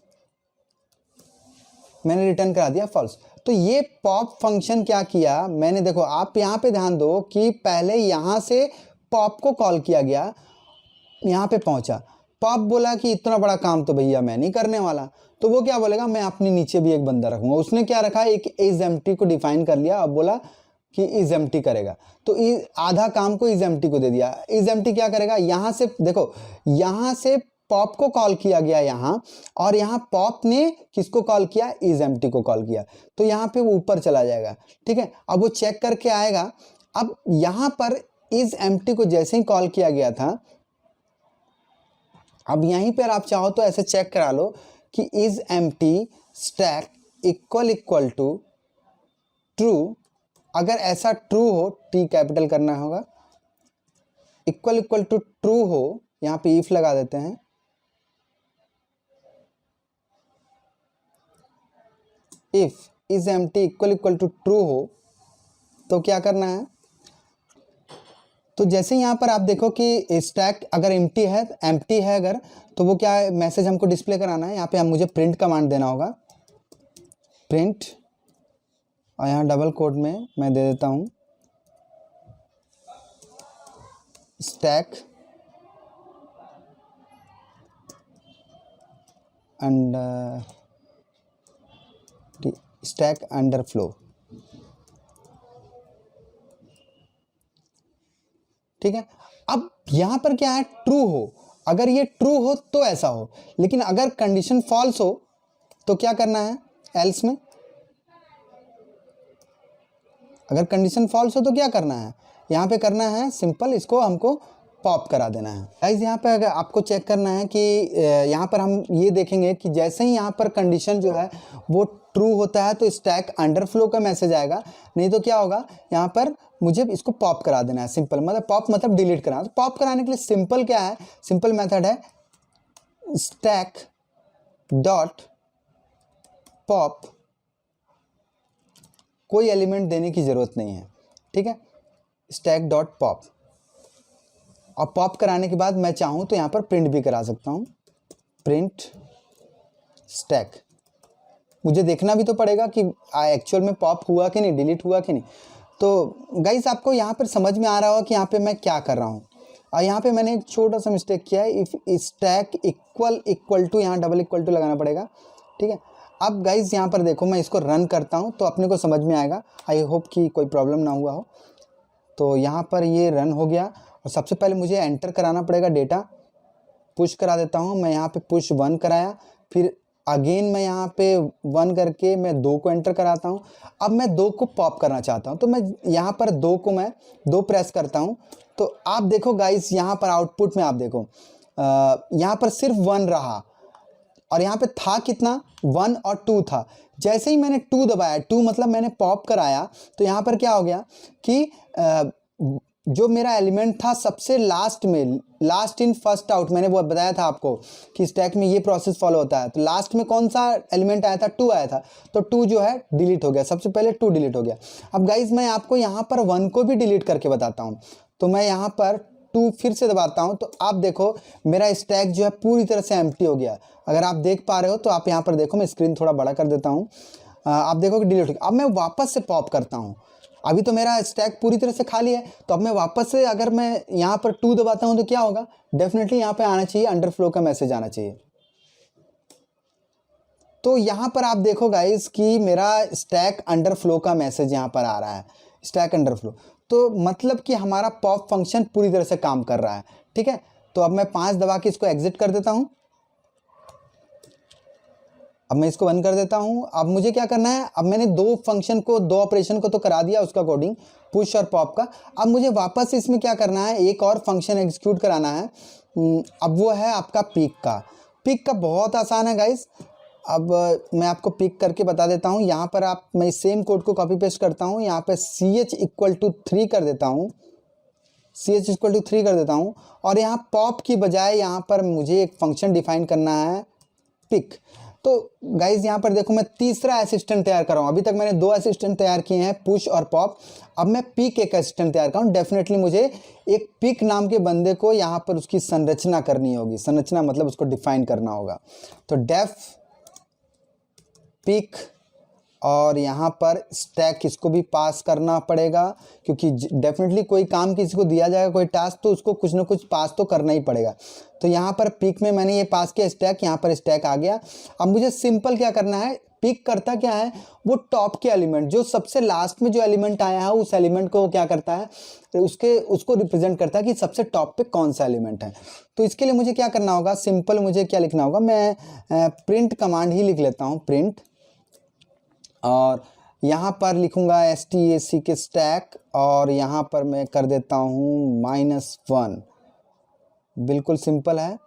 मैंने रिटर्न करा दिया फॉल्स। तो ये पॉप फंक्शन क्या किया मैंने, देखो आप यहाँ पे ध्यान दो कि पहले यहाँ से पॉप को कॉल किया गया, यहाँ पे पहुँचा, पॉप बोला कि इतना बड़ा काम तो भैया मैं नहीं करने वाला, तो वो क्या बोलेगा, मैं अपने नीचे भी एक बंदा रखूंगा। उसने क्या रखा, एक इज एम्प्टी को डिफाइन कर लिया, अब बोला कि इज एम्प्टी करेगा, तो आधा काम को इज एम्प्टी को दे दिया। इज एम्प्टी क्या करेगा, यहाँ से देखो, यहाँ से पॉप को कॉल किया गया यहाँ, और यहाँ पॉप ने किसको कॉल किया, इज एम्प्टी को कॉल किया, तो यहाँ पे वो ऊपर चला जाएगा। ठीक है, अब वो चेक करके आएगा। अब यहाँ पर इज एम्प्टी को जैसे ही कॉल किया गया था, अब यहीं पर आप चाहो तो ऐसे चेक करा लो कि is empty stack equal to true. अगर ऐसा ट्रू हो, टी कैपिटल करना होगा, इक्वल टू ट्रू हो, यहाँ पे इफ लगा देते हैं, if is empty equal to true हो, तो क्या करना है, तो जैसे यहाँ पर आप देखो कि स्टैक अगर एम्प्टी है अगर, तो वो क्या मैसेज हमको डिस्प्ले कराना है, यहाँ पे हम मुझे प्रिंट कमांड देना होगा, प्रिंट, और यहाँ डबल कोट में मैं दे देता हूँ स्टैक अंडरफ्लो। ठीक है, अब यहां पर क्या है, ट्रू हो, अगर ये ट्रू हो तो ऐसा हो, लेकिन अगर कंडीशन फॉल्स हो तो क्या करना है, एल्स में, अगर कंडीशन फॉल्स हो तो क्या करना है, यहाँ पे करना है सिंपल, इसको हमको पॉप करा देना है। गाइस यहाँ पे अगर आपको चेक करना है कि यहाँ पर हम ये देखेंगे कि जैसे ही यहाँ पर कंडीशन जो है वो ट्रू होता है तो स्टैक अंडरफ्लो का मैसेज आएगा, नहीं तो क्या होगा, यहाँ पर मुझे इसको पॉप करा देना है। सिंपल मतलब पॉप मतलब डिलीट कराना। तो पॉप कराने के लिए सिंपल क्या है, सिंपल मेथड है स्टैक डॉट पॉप, कोई एलिमेंट देने की जरूरत नहीं है। ठीक है, स्टैक डॉट पॉप, और पॉप कराने के बाद मैं चाहूँ तो यहाँ पर प्रिंट भी करा सकता हूँ, प्रिंट स्टैक। मुझे देखना भी तो पड़ेगा कि एक्चुअल में पॉप हुआ कि नहीं, डिलीट हुआ कि नहीं। तो गाइस आपको यहाँ पर समझ में आ रहा होगा कि यहाँ पे मैं क्या कर रहा हूँ। और यहाँ पे मैंने एक छोटा सा मिस्टेक किया है, इफ स्टैक इक्वल टू, यहाँ डबल इक्वल टू लगाना पड़ेगा। ठीक है, अब गाइस यहाँ पर देखो, मैं इसको रन करता हूँ तो अपने को समझ में आएगा। आई होप कि कोई प्रॉब्लम ना हुआ हो। तो यहाँ पर ये रन हो गया, और सबसे पहले मुझे एंटर कराना पड़ेगा डेटा, पुश करा देता हूँ मैं। यहाँ पे पुश 1 कराया, फिर अगेन मैं यहाँ पे 1 करके मैं 2 को एंटर कराता हूँ। अब मैं 2 को पॉप करना चाहता हूँ, तो मैं यहाँ पर 2 को मैं 2 प्रेस करता हूँ। तो आप देखो गाइस, यहाँ पर आउटपुट में आप देखो, यहाँ पर सिर्फ 1 रहा, और यहाँ पे था कितना, 1 और 2 था। जैसे ही मैंने 2 दबाया, 2 मतलब मैंने पॉप कराया, तो यहाँ पर क्या हो गया कि जो मेरा एलिमेंट था सबसे लास्ट में, लास्ट इन फर्स्ट आउट, मैंने वो बताया था आपको कि स्टैक में ये प्रोसेस फॉलो होता है। तो लास्ट में कौन सा एलिमेंट आया था, 2 आया था, तो 2 जो है डिलीट हो गया, सबसे पहले 2 डिलीट हो गया। अब गाइज मैं आपको यहाँ पर 1 को भी डिलीट करके बताता हूँ। तो मैं यहाँ पर 2 फिर से दबाता हूँ, तो आप देखो मेरा स्टैक जो है पूरी तरह से एम्प्टी हो गया। अगर आप देख पा रहे हो तो आप यहाँ पर देखो, मैं स्क्रीन थोड़ा बड़ा कर देता हूँ, आप देखो कि डिलीट हो गया। अब मैं वापस से पॉप करता हूँ, अभी तो मेरा स्टैक पूरी तरह से खाली है, तो अब मैं वापस से अगर मैं यहाँ पर 2 दबाता हूँ तो क्या होगा, डेफिनेटली यहाँ पे आना चाहिए अंडरफ्लो का मैसेज आना चाहिए। तो यहाँ पर आप देखो गाइस कि मेरा स्टैक अंडरफ्लो का मैसेज यहाँ पर आ रहा है, स्टैक अंडरफ्लो। तो मतलब कि हमारा पॉप फंक्शन पूरी तरह से काम कर रहा है। ठीक है, तो अब मैं 5 दबा के इसको एग्जिट कर देता हूँ। अब मैं इसको बंद कर देता हूँ। अब मुझे क्या करना है, अब मैंने 2 फंक्शन को, 2 ऑपरेशन को तो करा दिया उसका कोडिंग, पुश और पॉप का। अब मुझे वापस इसमें क्या करना है, एक और फंक्शन एग्जीक्यूट कराना है। अब वो है आपका पीक का। पिक का बहुत आसान है गाइस। अब मैं आपको पिक करके बता देता हूँ। यहाँ पर मैं सेम कोड को कॉपी पेस्ट करता हूँ, यहाँ पे CH इक्वल टू 3 कर देता हूँ, CH इक्वल टू 3 कर देता हूँ, और यहाँ पॉप की बजाय यहाँ पर मुझे एक फंक्शन डिफाइन करना है पिक। तो गाइज यहाँ पर देखो मैं तीसरा असिस्टेंट तैयार कर रहा हूँ। अभी तक मैंने 2 असिस्टेंट तैयार किए हैं, पुश और पॉप। अब मैं पिक एक असिस्टेंट तैयार कर रहा हूँ। डेफिनेटली मुझे एक पिक नाम के बंदे को यहाँ पर उसकी संरचना करनी होगी। संरचना मतलब उसको डिफाइन करना होगा। तो डेफ पिक, और यहाँ पर स्टैक इसको भी पास करना पड़ेगा, क्योंकि डेफिनेटली कोई काम किसी को दिया जाएगा, कोई टास्क, तो उसको कुछ ना कुछ पास तो करना ही पड़ेगा। तो यहाँ पर पिक में मैंने ये पास किया स्टैक, यहाँ पर स्टैक आ गया। अब मुझे सिंपल क्या करना है, पिक करता क्या है, वो टॉप के एलिमेंट, जो सबसे लास्ट में जो एलिमेंट आया है उस एलिमेंट को क्या करता है, उसको रिप्रेजेंट करता है कि सबसे टॉप पे कौन सा एलिमेंट है। तो इसके लिए मुझे क्या करना होगा, सिंपल मुझे क्या लिखना होगा, मैं प्रिंट कमांड ही लिख लेता हूँ, प्रिंट, और यहाँ पर लिखूँगा STAC के स्टैक, और यहाँ पर मैं कर देता हूँ -1। बिल्कुल सिंपल है,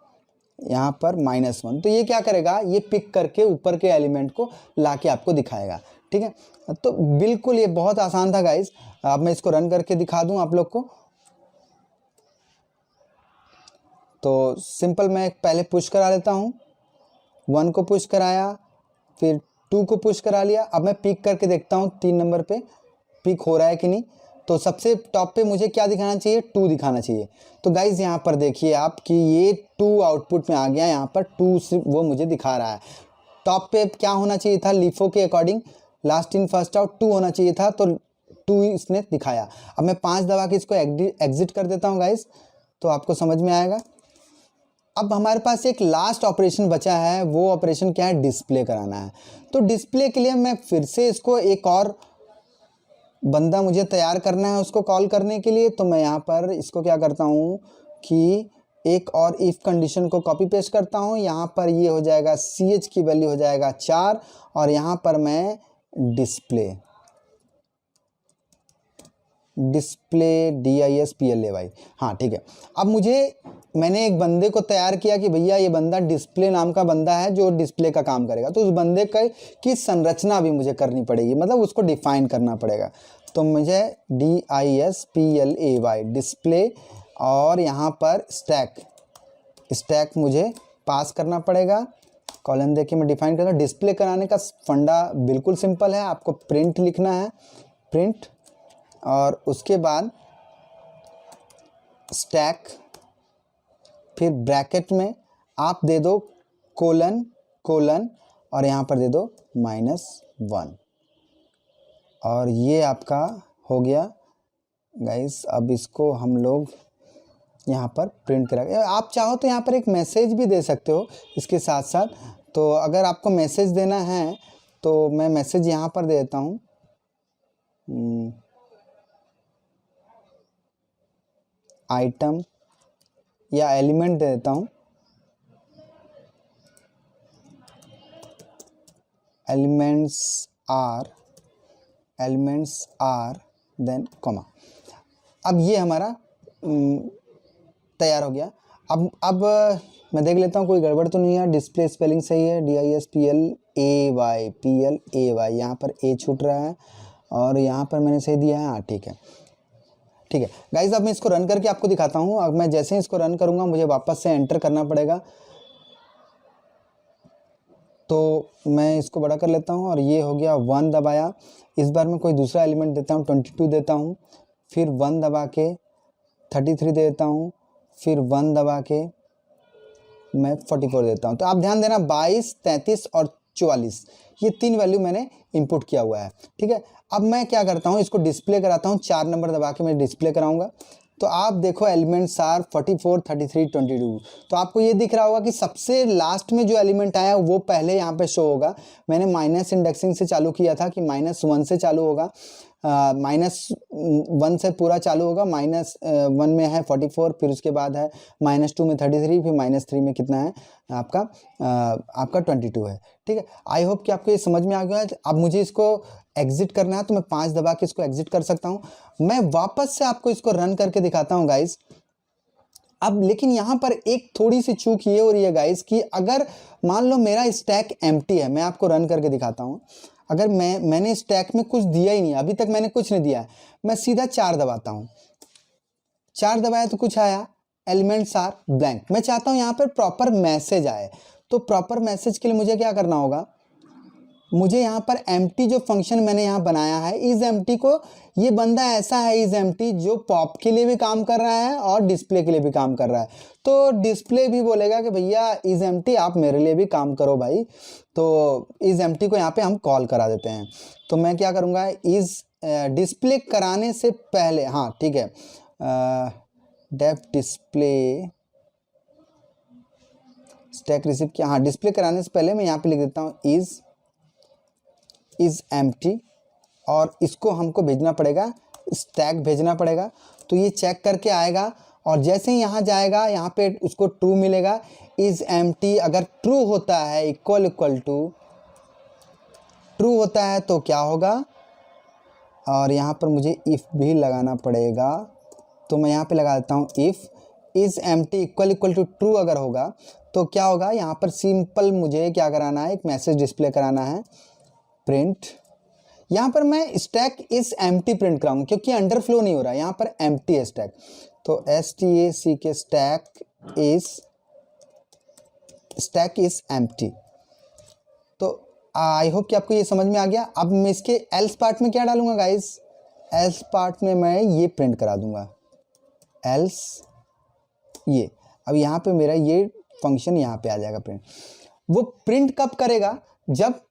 यहाँ पर -1। तो ये क्या करेगा, ये पिक करके ऊपर के एलिमेंट को लाके आपको दिखाएगा। ठीक है, तो बिल्कुल ये बहुत आसान था गाइज। अब मैं इसको रन करके दिखा दूँ आप लोग को। तो सिंपल मैं पहले पुश करा लेता हूँ, 1 को पुश कराया, फिर 2 को पुश करा लिया। अब मैं पिक करके देखता हूँ 3 नंबर पे पिक हो रहा है कि नहीं। तो सबसे टॉप पे मुझे क्या दिखाना चाहिए, 2 दिखाना चाहिए। तो गाइज यहाँ पर देखिए आप कि ये 2 आउटपुट में आ गया, यहाँ पर 2 से वो मुझे दिखा रहा है। टॉप पे क्या होना चाहिए था, लिफो के according last in first out 2 होना चाहिए था, तो 2 इसने दिखाया। अब मैं 5 दबा के इसको एग्जिट कर देता हूँ गाइज, तो आपको समझ में आएगा। अब हमारे पास एक लास्ट ऑपरेशन बचा है, वो ऑपरेशन क्या है, डिस्प्ले कराना है। तो डिस्प्ले के लिए मैं फिर से इसको एक और बंदा मुझे तैयार करना है उसको कॉल करने के लिए। तो मैं यहाँ पर इसको क्या करता हूँ कि एक और इफ़ कंडीशन को कॉपी पेस्ट करता हूँ। यहाँ पर ये हो जाएगा CH की वैल्यू हो जाएगा 4, और यहाँ पर मैं डिस्प्ले DISPLAY, हाँ ठीक है। अब मैंने एक बंदे को तैयार किया कि भैया ये बंदा डिस्प्ले नाम का बंदा है जो डिस्प्ले का काम करेगा। तो उस बंदे की संरचना भी मुझे करनी पड़ेगी, मतलब उसको डिफाइन करना पड़ेगा। तो मुझे DISPLAY डिस्प्ले, और यहाँ पर स्टैक मुझे पास करना पड़ेगा। कॉलन दे के मैं डिफाइन करता हूँ। डिस्प्ले कराने का फंडा बिल्कुल सिंपल है, आपको प्रिंट लिखना है, प्रिंट, और उसके बाद स्टैक, फिर ब्रैकेट में आप दे दो कोलन, और यहाँ पर दे दो -1, और ये आपका हो गया गाइस। अब इसको हम लोग यहाँ पर प्रिंट करेंगे। आप चाहो तो यहाँ पर एक मैसेज भी दे सकते हो इसके साथ साथ। तो अगर आपको मैसेज देना है तो मैं मैसेज यहाँ पर दे देता हूँ, आइटम या एलिमेंट दे देता हूँ, एलिमेंट्स आर देन कॉमा। अब ये हमारा तैयार हो गया। अब मैं देख लेता हूँ कोई गड़बड़ तो नहीं है, डिस्प्ले स्पेलिंग सही है, DISPLAY, यहाँ पर ए छूट रहा है, और यहाँ पर मैंने सही दिया है, हाँ ठीक है गाइज। अब मैं इसको रन करके आपको दिखाता हूँ। अब मैं जैसे ही इसको रन करूँगा मुझे वापस से एंटर करना पड़ेगा। तो मैं इसको बड़ा कर लेता हूँ, और ये हो गया 1 दबाया। इस बार मैं कोई दूसरा एलिमेंट देता हूँ, 22 देता हूँ, फिर 1 दबा के 33 दे देता हूँ, फिर 1 दबा के मैं 44 देता हूँ। तो आप ध्यान देना 22, 33 और 44 ये 3 वैल्यू मैंने इंपुट किया हुआ है। ठीक है, अब मैं क्या करता हूँ, इसको डिस्प्ले कराता हूँ। 4 नंबर दबा के मैं डिस्प्ले कराऊंगा। तो आप देखो एलिमेंट्स आर 44, 33, 22। तो आपको ये दिख रहा होगा कि सबसे लास्ट में जो एलिमेंट आया वो पहले यहाँ पे शो होगा। मैंने माइनस इंडेक्सिंग से चालू किया था कि -1 से चालू होगा, -1 से पूरा चालू होगा। -1 में है 44, फिर उसके बाद है -2 में 33, फिर -3 में कितना है आपका 22 है। ठीक है, आई होप कि आपको ये समझ में आ गया है। अब मुझे इसको एग्जिट करना है तो मैं 5 दबा के इसको एग्जिट कर सकता हूँ। मैं वापस से आपको इसको रन करके दिखाता हूँ गाइज। अब लेकिन यहाँ पर एक थोड़ी सी चूक ये हो रही है गाइस कि अगर मान लो मेरा स्टैक एम्प्टी है, मैं आपको रन करके दिखाता हूँ। अगर मैंने स्टैक में कुछ दिया ही नहीं, अभी तक मैंने कुछ नहीं दिया है, मैं सीधा 4 दबाता हूँ, 4 दबाया तो कुछ आया, एलिमेंट्स आर ब्लैंक। मैं चाहता हूँ यहाँ पर प्रॉपर मैसेज आए, तो प्रॉपर मैसेज के लिए मुझे क्या करना होगा, मुझे यहाँ पर एम्प्टी जो फंक्शन मैंने यहाँ बनाया है, इस एम्प्टी को, ये बंदा ऐसा है इस एम्प्टी जो पॉप के लिए भी काम कर रहा है और डिस्प्ले के लिए भी काम कर रहा है। तो डिस्प्ले भी बोलेगा कि भैया इस एम्प्टी आप मेरे लिए भी काम करो भाई, तो इस एम्प्टी को यहाँ पे हम कॉल करा देते हैं। तो मैं क्या करूँगा, इस डिस्प्ले कराने से पहले, हाँ ठीक है, डेफ डिस्प्ले स्टैक रिसीव किया, हाँ डिस्प्ले कराने से पहले मैं यहाँ पे लिख देता हूँ इज एम्प्टी, और इसको हमको भेजना पड़ेगा, स्टैक भेजना पड़ेगा। तो ये चेक करके आएगा और जैसे ही यहाँ जाएगा यहाँ पे उसको ट्रू मिलेगा। इज एम्प्टी अगर ट्रू होता है, इक्वल टू ट्रू होता है तो क्या होगा, और यहाँ पर मुझे इफ़ भी लगाना पड़ेगा, तो मैं यहाँ पे लगा देता हूँ if is empty equal to true अगर होगा तो क्या होगा, यहाँ पर सिंपल मुझे क्या कराना है, एक मैसेज डिस्प्ले कराना है, प्रिंट। यहाँ पर मैं स्टैक इज एम्प्टी प्रिंट कराऊंगा क्योंकि अंडरफ्लो नहीं हो रहा है, यहाँ पर एम्प्टी है स्टैक। तो STACK स्टैक इज एम्प्टी। तो आई होप कि आपको ये समझ में आ गया। अब मैं इसके एल्स पार्ट में क्या डालूंगा गाइस, एल्स पार्ट में मैं ये प्रिंट करा दूंगा, एल्स ये। अब यहाँ पे मेरा ये फंक्शन यहाँ पे आ जाएगा प्रिंट। वो प्रिंट कब करेगा, जब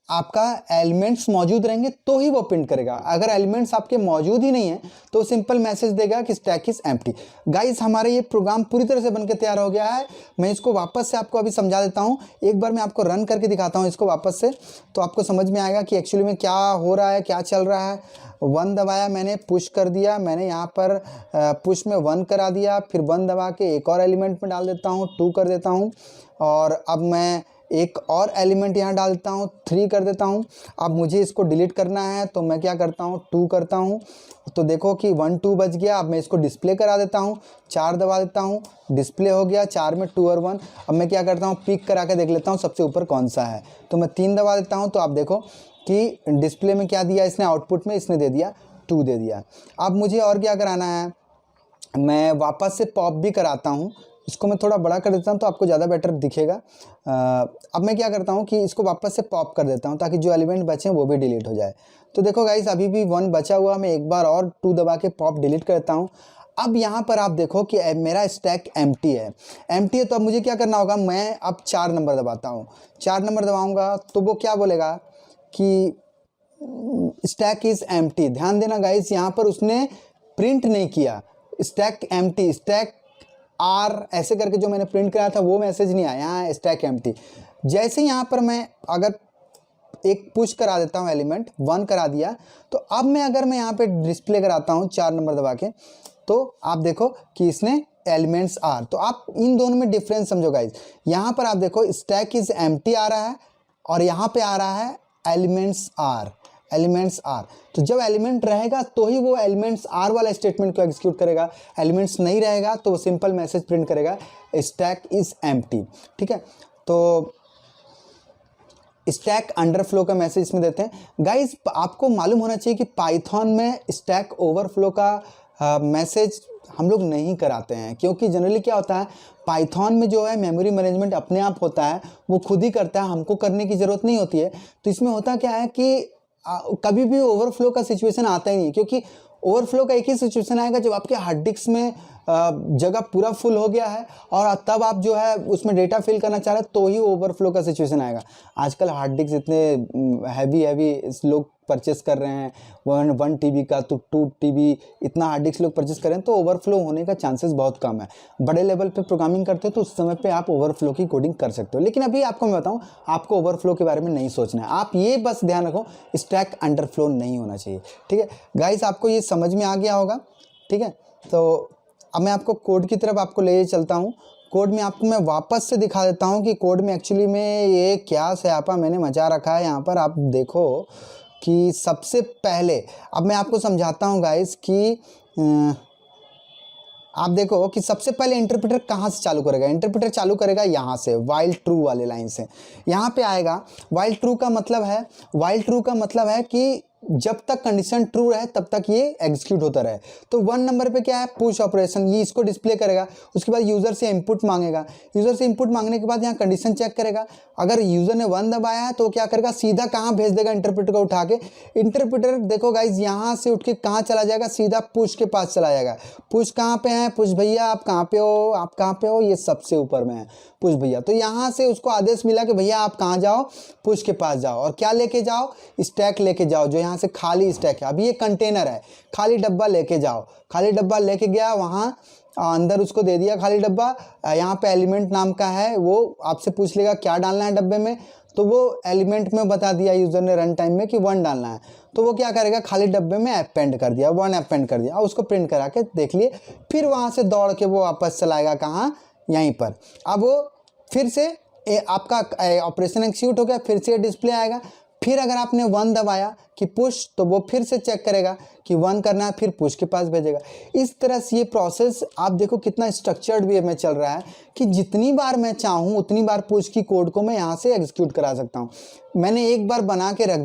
आपका एलिमेंट्स मौजूद रहेंगे तो ही वो प्रिंट करेगा। अगर एलिमेंट्स आपके मौजूद ही नहीं है तो सिंपल मैसेज देगा कि स्टैक इज एम्प्टी। गाइस हमारा ये प्रोग्राम पूरी तरह से बनकर तैयार हो गया है। मैं इसको वापस से आपको अभी समझा देता हूँ, एक बार मैं आपको रन करके दिखाता हूँ इसको वापस से, तो आपको समझ में आएगा कि एक्चुअली में क्या हो रहा है, क्या चल रहा है। 1 दबाया मैंने, पुश कर दिया मैंने, यहाँ पर पुश में 1 करा दिया, फिर 1 दबा के एक और एलिमेंट में डाल देता हूँ, 2 कर देता हूँ, और अब मैं एक और एलिमेंट यहाँ डालता हूँ, 3 कर देता हूँ। अब मुझे इसको डिलीट करना है तो मैं क्या करता हूँ, 2 करता हूँ। तो देखो कि 1 2 बच गया। अब मैं इसको डिस्प्ले करा देता हूँ, 4 दबा देता हूँ, डिस्प्ले हो गया, 4 में 2 और 1। अब मैं क्या करता हूँ, पिक करा के देख लेता हूँ सबसे ऊपर कौन सा है, तो मैं 3 दबा देता हूँ। तो आप देखो कि डिस्प्ले में क्या दिया इसने, आउटपुट में इसने दे दिया 2 दे दिया। अब मुझे और क्या कराना है, मैं वापस से पॉप भी कराता हूँ। इसको मैं थोड़ा बड़ा कर देता हूँ तो आपको ज़्यादा बेटर दिखेगा। अब मैं क्या करता हूँ कि इसको वापस से पॉप कर देता हूँ ताकि जो एलिमेंट बचे वो भी डिलीट हो जाए। तो देखो गाइस अभी भी 1 बचा हुआ, मैं एक बार और 2 दबा के पॉप डिलीट करता हूँ। अब यहाँ पर आप देखो कि मेरा स्टैक एम्प्टी है, तो अब मुझे क्या करना होगा, मैं अब 4 नंबर दबाता हूँ। 4 नंबर दबाऊँगा तो वो क्या बोलेगा कि स्टैक इज़ एम्प्टी। ध्यान देना गाइस, यहाँ पर उसने प्रिंट नहीं किया स्टैक एम्प्टी, स्टैक आर ऐसे करके जो मैंने प्रिंट कराया था वो मैसेज नहीं आया, यहाँ स्टैक एम्प्टी। जैसे यहाँ पर मैं अगर एक पुश करा देता हूँ, एलिमेंट 1 करा दिया, तो अब मैं अगर मैं यहाँ पे डिस्प्ले कराता हूँ 4 नंबर दबा के, तो आप देखो कि इसने एलिमेंट्स आर। तो आप इन दोनों में डिफरेंस समझो गाइज। यहाँ पर आप देखो स्टैक इज एम्प्टी आ रहा है और यहाँ पे आ रहा है एलिमेंट्स आर, एलिमेंट्स आर। तो जब एलिमेंट रहेगा तो ही वो एलिमेंट्स आर वाला स्टेटमेंट को एग्जीक्यूट करेगा, एलिमेंट्स नहीं रहेगा तो वो सिंपल मैसेज प्रिंट करेगा स्टैक इज एम्प्टी। ठीक है, तो स्टैक अंडरफ्लो का मैसेज इसमें देते हैं। गाइज आपको मालूम होना चाहिए कि पाइथन में स्टैक ओवरफ्लो का मैसेज हम लोग नहीं कराते हैं, क्योंकि जनरली क्या होता है, पाइथन में जो है मेमोरी मैनेजमेंट अपने आप होता है, वो खुद ही करता है, हमको करने की ज़रूरत नहीं होती है। तो इसमें होता क्या है कि कभी भी ओवरफ्लो का सिचुएशन आता ही नहीं, क्योंकि ओवरफ्लो का एक ही सिचुएशन आएगा जब आपके हार्ड डिस्क में जगह पूरा फुल हो गया है और तब आप जो है उसमें डेटा फिल करना चाह रहे हैं तो ही ओवरफ्लो का सिचुएशन आएगा। आजकल हार्ड डिस्क इतने हैवी लोग परचेस कर रहे हैं, 1 TB का तो 2 TB इतना हार्ड डिस्क लोग परचेस कर रहे हैं, तो ओवरफ्लो होने का चांसेस बहुत कम है। बड़े लेवल पे प्रोग्रामिंग करते हो तो उस समय पे आप ओवरफ्लो की कोडिंग कर सकते हो, लेकिन अभी आपको मैं बताऊं, आपको ओवरफ्लो के बारे में नहीं सोचना है। आप ये बस ध्यान रखो स्टैक अंडरफ्लो नहीं होना चाहिए। ठीक है गाइस, आपको ये समझ में आ गया होगा। ठीक है, तो अब मैं आपको कोड की तरफ आपको ले चलता हूँ। कोड में आपको मैं वापस से दिखा देता हूँ कि कोड में एक्चुअली में ये क्या स्यापा मैंने मचा रखा है। यहाँ पर आप देखो कि सबसे पहले अब मैं आपको समझाता हूँ गाइस कि आप देखो कि सबसे पहले इंटरप्रेटर कहाँ से चालू करेगा। इंटरप्रेटर चालू करेगा यहाँ से, वाइल ट्रू वाले लाइन से। यहाँ पे आएगा वाइल ट्रू का मतलब है, वाइल ट्रू का मतलब है कि जब तक कंडीशन ट्रू रहे तब तक ये एग्जीक्यूट होता रहे। तो 1 नंबर पे क्या है, पुश ऑपरेशन, ये इसको डिस्प्ले करेगा। उसके बाद यूज़र से इनपुट मांगेगा, यूज़र से इनपुट मांगने के बाद यहाँ कंडीशन चेक करेगा। अगर यूज़र ने 1 दबाया है तो क्या करेगा, सीधा कहाँ भेज देगा, इंटरप्रेटर को उठा के। इंटरप्रेटर देखो गाइज यहाँ से उठ के कहाँ चला जाएगा, सीधा पुश के पास चला जाएगा। पुश कहाँ पे है, पुश भैया आप कहाँ पे हो, आप कहाँ पे हो, ये सबसे ऊपर में है पुश भैया। तो यहाँ से उसको आदेश मिला कि भैया आप कहाँ जाओ, पुश के पास जाओ, और क्या लेके जाओ, स्टैक लेके जाओ, जो यहाँ से खाली स्टैक है। अभी ये कंटेनर है, खाली डब्बा लेके जाओ। खाली डब्बा लेके गया, वहाँ अंदर उसको दे दिया खाली डब्बा। यहाँ पे एलिमेंट नाम का है, वो आपसे पूछ लेगा क्या डालना है डब्बे में, तो वो एलिमेंट में बता दिया यूज़र ने रन टाइम में कि 1 डालना है। तो वो क्या करेगा, खाली डब्बे में अपेंड कर दिया, 1 अपेंड कर दिया, और उसको प्रिंट करा के देख लिए। फिर वहाँ से दौड़ के वो वापस चलाएगा कहाँ, यहीं पर। अब वो फिर से आपका ऑपरेशन एक्सिक्यूट हो गया, फिर से डिस्प्ले आएगा। फिर अगर आपने 1 दबाया कि पुश, तो वो फिर से चेक करेगा कि 1 करना है, फिर पुश के पास भेजेगा। इस तरह से ये प्रोसेस आप देखो कितना स्ट्रक्चर्ड वे में चल रहा है कि जितनी बार मैं चाहूँ उतनी बार पुश की कोड को मैं यहाँ से एग्जीक्यूट करा सकता हूँ। मैंने एक बार बना के रख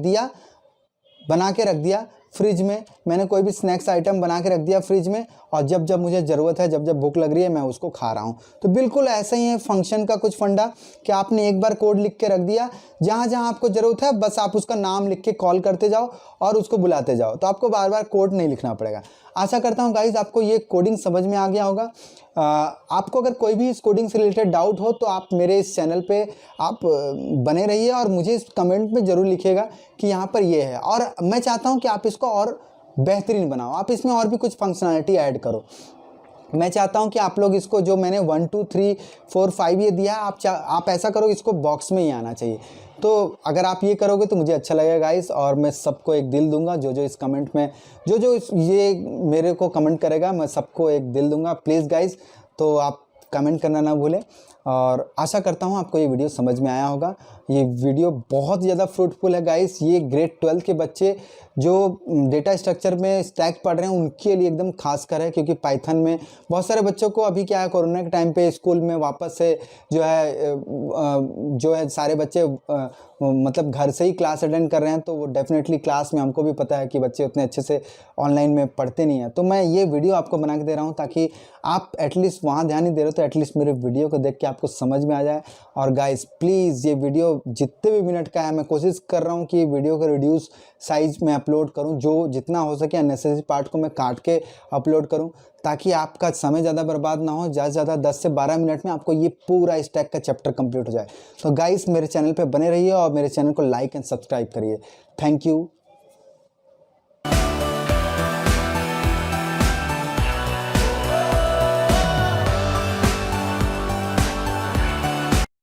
दिया फ्रिज में, मैंने कोई भी स्नैक्स आइटम बना के रख दिया फ्रिज में, और जब जब मुझे ज़रूरत है, जब जब भूख लग रही है, मैं उसको खा रहा हूँ। तो बिल्कुल ऐसा ही है फंक्शन का कुछ फंडा कि आपने एक बार कोड लिख के रख दिया, जहाँ जहाँ आपको ज़रूरत है बस आप उसका नाम लिख के कॉल करते जाओ और उसको बुलाते जाओ। तो आपको बार बार कोड नहीं लिखना पड़ेगा। आशा करता हूँ गाइज आपको ये कोडिंग समझ में आ गया होगा। आपको अगर कोई भी इस कोडिंग से रिलेटेड डाउट हो तो आप मेरे इस चैनल पे आप बने रहिए और मुझे इस कमेंट में ज़रूर लिखिएगा कि यहाँ पर ये है, और मैं चाहता हूँ कि आप इसको और बेहतरीन बनाओ, आप इसमें और भी कुछ फंक्शनैलिटी ऐड करो। मैं चाहता हूं कि आप लोग इसको, जो मैंने 1 2 3 4 5 ये दिया है, आप ऐसा करो, इसको बॉक्स में ही आना चाहिए। तो अगर आप ये करोगे तो मुझे अच्छा लगेगा गाइस, और मैं सबको एक दिल दूंगा। जो जो इस कमेंट में ये मेरे को कमेंट करेगा, मैं सबको एक दिल दूंगा प्लीज़ गाइस। तो आप कमेंट करना ना भूलें, और आशा करता हूँ आपको ये वीडियो समझ में आया होगा। ये वीडियो बहुत ज़्यादा फ्रूटफुल है गाइस। ये ग्रेड 12 के बच्चे जो डेटा स्ट्रक्चर में स्टैक पढ़ रहे हैं उनके लिए एकदम खास कर है, क्योंकि पाइथन में बहुत सारे बच्चों को अभी क्या है, कोरोना के टाइम पे स्कूल में वापस से जो है सारे बच्चे मतलब घर से ही क्लास अटेंड कर रहे हैं। तो वो डेफिनेटली क्लास में, हमको भी पता है कि बच्चे उतने अच्छे से ऑनलाइन में पढ़ते नहीं हैं। तो मैं ये वीडियो आपको बना के दे रहा हूँ ताकि आप एटलीस्ट वहाँ ध्यान नहीं दे रहे हो तो एटलीस्ट मेरे वीडियो को देख के आपको समझ में आ जाए। और गाइस प्लीज़ ये वीडियो जितने भी मिनट का है, मैं कोशिश कर रहा हूँ कि वीडियो को रिड्यूस साइज में अपलोड करूँ, जो जितना हो सके अननेसेसरी पार्ट को मैं काट के अपलोड करूँ, ताकि आपका समय ज़्यादा बर्बाद ना हो। ज़्यादा से ज़्यादा 10 से 12 मिनट में आपको ये पूरा स्टैक का चैप्टर कंप्लीट हो जाए। तो गाइस मेरे चैनल पे बने रहिए और मेरे चैनल को लाइक एंड सब्सक्राइब करिए। Thank you.